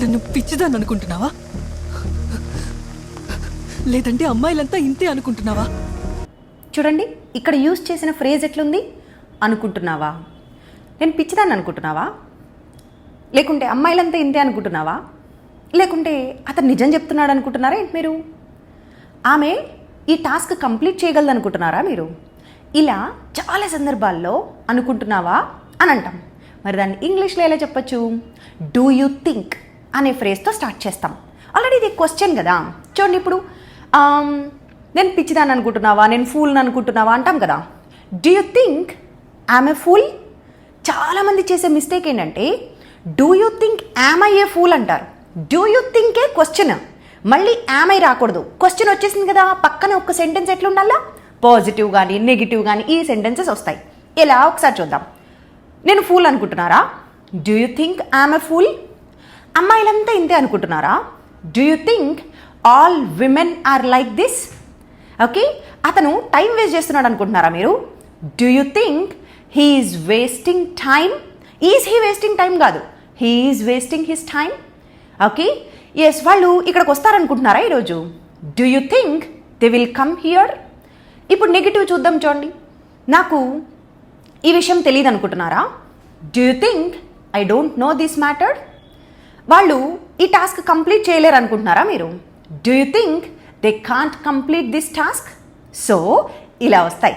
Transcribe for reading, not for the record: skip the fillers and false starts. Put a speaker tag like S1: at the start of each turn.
S1: నన్ను పిచ్చిదాన్ని అనుకుంటున్నావా? లేదంటే అమ్మాయిలంతా ఇంతే అనుకుంటున్నావా?
S2: చూడండి, ఇక్కడ యూజ్ చేసిన ఫ్రేజ్ ఎట్లుంది? అనుకుంటున్నావా? నేను పిచ్చిదాన్ని అనుకుంటున్నావా? లేకుంటే అమ్మాయిలంతా ఇంతే అనుకుంటున్నావా? లేకుంటే అతను నిజం చెప్తున్నాడు అనుకుంటున్నారా ఏంటి మీరు? ఆమె ఈ టాస్క్ కంప్లీట్ చేయగలదు అనుకుంటున్నారా మీరు? ఇలా చాలా సందర్భాల్లో అనుకుంటున్నావా అని అంటాం. మరి దాన్ని ఇంగ్లీష్లో ఎలా చెప్పచ్చు? డూ యూ థింక్ అనే ఫ్రేజ్తో స్టార్ట్ చేస్తాం. ఆల్రెడీ ఇది క్వశ్చన్ కదా. చూడండి, ఇప్పుడు నేను పిచ్చిదాన్ని అనుకుంటున్నావా, నేను ఫూల్ని అనుకుంటున్నావా అంటాం కదా. Do you think I'm a pool? చాలామంది చేసే మిస్టేక్ ఏంటంటే do you think am I A pool అంటారు. డూ యూ థింకే క్వశ్చన్, మళ్ళీ యామ్ ఐ రాకూడదు. క్వశ్చన్ వచ్చేసింది కదా, పక్కన ఒక సెంటెన్స్ ఎట్లా ఉండాలా? పాజిటివ్ కానీ నెగిటివ్ కానీ ఈ సెంటెన్సెస్ వస్తాయి. ఎలా ఒకసారి చూద్దాం. నేను ఫూల్ అనుకుంటున్నారా? Do you think I'm a fool? అమ్మాయిలంతా ఇంతే అనుకుంటున్నారా? Do you think all women are like this? Okay, అతను టైం వేస్ట్ చేస్తున్నాడు అనుకుంటున్నారా మీరు? Do you think he is wasting time? Is he wasting time కాదు, he is wasting his time. Okay, yes, వాళ్ళు ఇక్కడికి వస్తారనుకుంటున్నారా ఈరోజు? Do you think they will come here? ఇప్పుడు నెగిటివ్ చూద్దాం. చూడండి, నాకు ఈ విషయం తెలియదు అనుకుంటున్నారా? Do you think I don't know this matter? వాళ్ళు ఈ టాస్క్ కంప్లీట్ చేయలేరు అనుకుంటున్నారా మీరు? Do you think they can't complete this task? So ఇలా వస్తాయి.